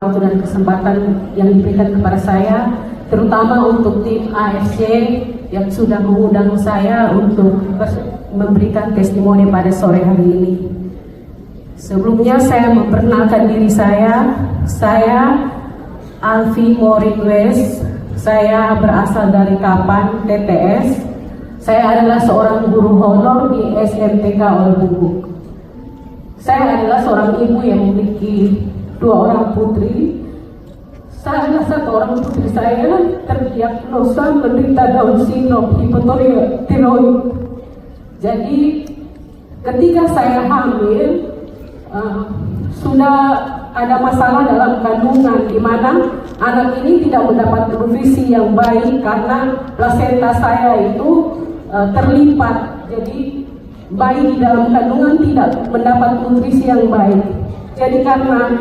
waktu dan kesempatan yang diberikan kepada saya, terutama untuk tim AFC yang sudah mengundang saya untuk memberikan testimoni pada sore hari ini. Sebelumnya saya memperkenalkan diri saya Alfi Morin West. Saya berasal dari Kapan, TTS. Saya adalah seorang guru honor di SMTK Olbubuk. Saya adalah seorang ibu yang memiliki 2 orang putri. Salah satu orang putri saya terdiagnosa menderita Down syndrome, hipotiroid. Jadi ketika saya hamil, sudah ada masalah dalam kandungan, di mana anak ini tidak mendapat nutrisi yang baik karena plasenta saya itu terlipat. Jadi bayi di dalam kandungan tidak mendapat nutrisi yang baik. Jadi karena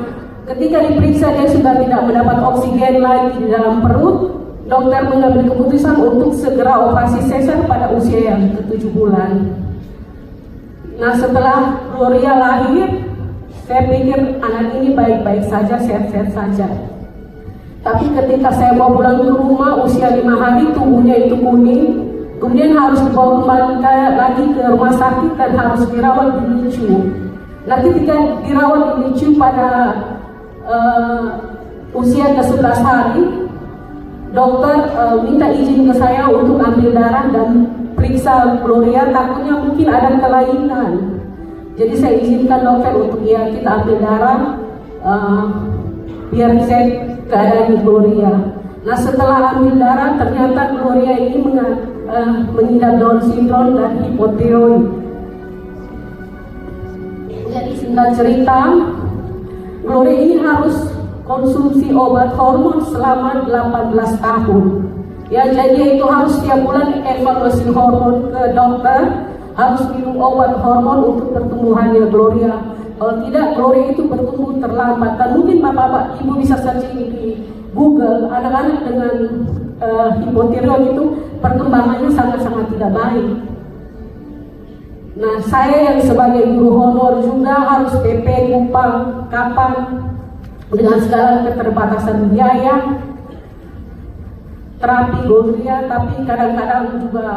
ketika diperiksa dia sudah tidak mendapat oksigen lagi di dalam perut, dokter mengambil keputusan untuk segera operasi sesar pada usia yang ke-7 bulan. Nah, setelah Gloria lahir, saya pikir anak ini baik-baik saja, sehat-sehat saja. Tapi ketika saya mau pulang ke rumah, usia 5 hari tubuhnya itu kuning, kemudian harus dibawa kembali lagi ke rumah sakit dan harus dirawat di NICU. Nah, ketika dirawat di NICU pada usia ke-11 hari, dokter minta izin ke saya untuk ambil darah dan periksa Gloria, takutnya mungkin ada kelainan. Jadi saya izinkan dokter untuk kita ambil darah biar cek keadaan Gloria. Nah, setelah ambil darah ternyata Gloria ini mengidap Down syndrome dan hipotiroid. Jadi singkat cerita, Gloria ini harus konsumsi obat hormon selama 18 tahun. Ya, jadi itu harus setiap bulan evaluasi hormon ke dokter, harus minum obat hormon untuk pertumbuhannya Gloria. Kalau tidak, Gloria itu bertumbuh terlambat. Dan mungkin bapak-bapak ibu bisa searching di Google, anak-anak dengan hipotiroid itu perkembangannya sangat-sangat tidak baik. Nah, saya yang sebagai guru honor juga harus PP Kupang Kapan dengan segala keterbatasan biaya terapi Gloria, tapi kadang-kadang juga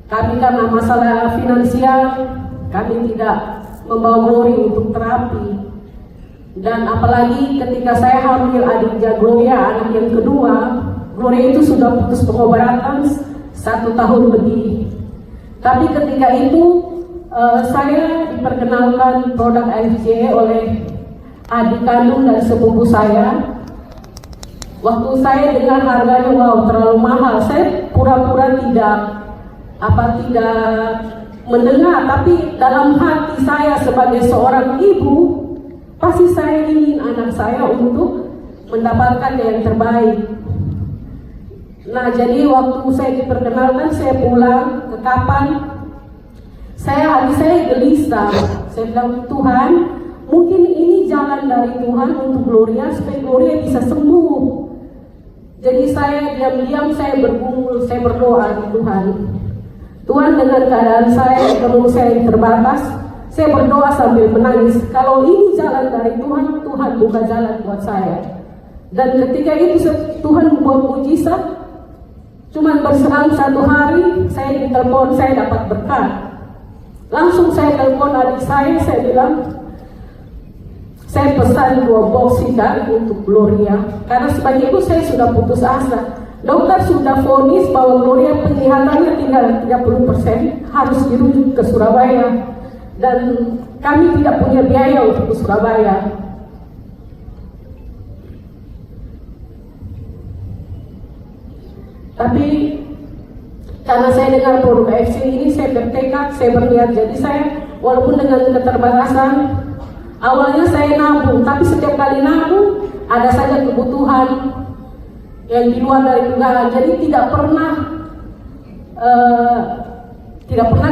kami karena masalah finansial kami tidak membawa Gloria untuk terapi. Dan apalagi ketika saya hamil adiknya Gloria, anak yang kedua, Gloria itu sudah putus pengobatan 1 tahun lebih. Tapi ketika itu saya diperkenalkan produk AFC oleh adik kandung dan sepupu saya. Waktu saya dengar harganya, wow, terlalu mahal. Saya pura-pura tidak mendengar, tapi dalam hati saya sebagai seorang ibu, pasti saya ingin anak saya untuk mendapatkan yang terbaik. Nah, jadi waktu saya diperkenalkan, saya pulang ke Kapan, hati saya gelisah. Saya bilang, Tuhan, mungkin ini jalan dari Tuhan untuk Gloria supaya Gloria bisa sembuh. Jadi saya diam-diam saya bergumul, saya berdoa di Tuhan. Tuhan, dengan keadaan saya, ekonomi saya yang terbatas, saya berdoa sambil menangis. Kalau ini jalan dari Tuhan, Tuhan buka jalan buat saya. Dan ketika itu Tuhan membuat mujizat. Cuman berselang 1 hari, saya ditelepon, saya dapat berkat. Langsung saya telepon adik saya bilang, saya pesan 2 box hikari untuk Gloria. Karena sebagai ibu saya sudah putus asa. Dokter sudah vonis bahwa Gloria penglihatannya tinggal 30%, harus dirujuk ke Surabaya. Dan kami tidak punya biaya untuk ke Surabaya. Tapi karena saya dengar produk AFC ini, saya bertekad, saya berniat. Jadi saya walaupun dengan keterbatasan, awalnya saya nabung, tapi setiap kali nabung ada saja kebutuhan yang di luar dari tunggakan. Jadi tidak pernah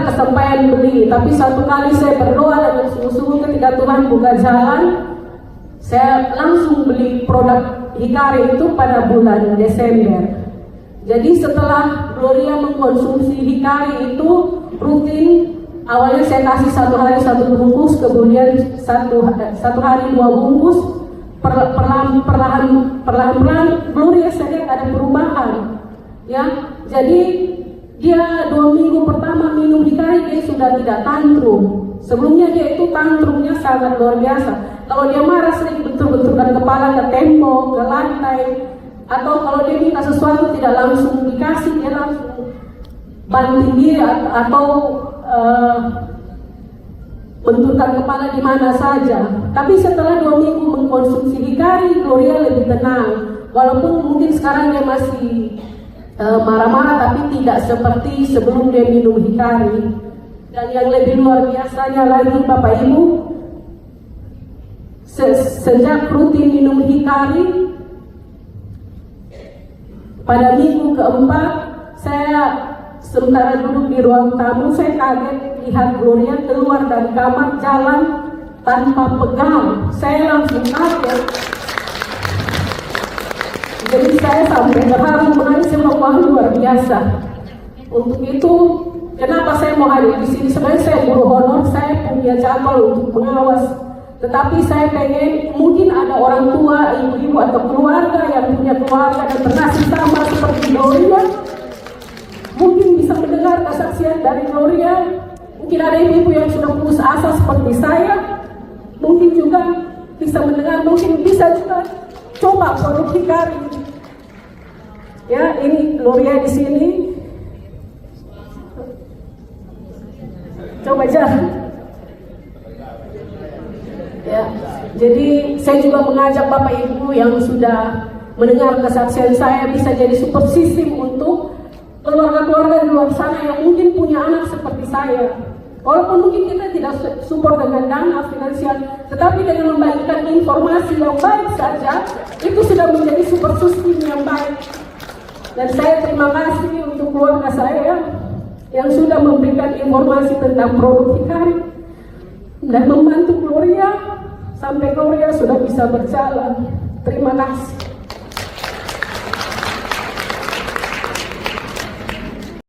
kesampaian beli. Tapi satu kali saya berdoa dengan sungguh-sungguh, ketika Tuhan buka jalan, saya langsung beli produk Hikari itu pada bulan Desember. Jadi setelah Gloria mengkonsumsi Hikari itu rutin, awalnya saya kasih 1 hari 1 bungkus, kemudian satu hari 2 bungkus, perlahan-lahan Gloria saya lihat ada perubahan, ya. Jadi dia 2 minggu pertama minum hikari dia sudah tidak tantrum. Sebelumnya dia itu tantrumnya sangat luar biasa. Kalau dia marah sering bentur-benturkan kepala ke tembok, ke lantai, atau kalau dia minta sesuatu tidak langsung dikasih, dia langsung banting diri atau benturkan kepala di mana saja. Tapi setelah 2 minggu mengkonsumsi hikari, Gloria lebih tenang. Walaupun mungkin sekarang dia masih marah-marah, tapi tidak seperti sebelum dia minum hikari. Dan yang lebih luar biasanya lagi Bapak Ibu, sejak rutin minum hikari, pada minggu keempat saya sementara duduk di ruang tamu, saya kaget lihat Gloria keluar dari kamar jalan tanpa pegang. Saya langsung kaget. Jadi saya sampai berharu menangis, wah luar biasa. Untuk itu kenapa saya mau hadir di sini? Sebenarnya saya guru honor, saya punya jadwal untuk mengawas. Tetapi saya pengen mungkin ada orang tua, ibu-ibu atau keluarga yang punya keluarga dan bernasib sama seperti Gloria, mungkin bisa mendengar kesaksian dari Gloria. Mungkin ada ibu-ibu yang sudah putus asa seperti saya, mungkin juga bisa mendengar, mungkin bisa juga coba produk hikari. Ya, ini Gloria di sini. Coba jalan. Ya, jadi saya juga mengajak Bapak Ibu yang sudah mendengar kesaksian saya bisa jadi support system untuk keluarga-keluarga di luar sana yang mungkin punya anak seperti saya. Walaupun mungkin kita tidak support dengan dana finansial, tetapi dengan membagikan informasi yang baik saja, itu sudah menjadi support system yang baik. Dan saya terima kasih untuk keluarga saya yang sudah memberikan informasi tentang produk hikari dan membantu Gloria sampai Gloria sudah bisa berjalan. Terima kasih.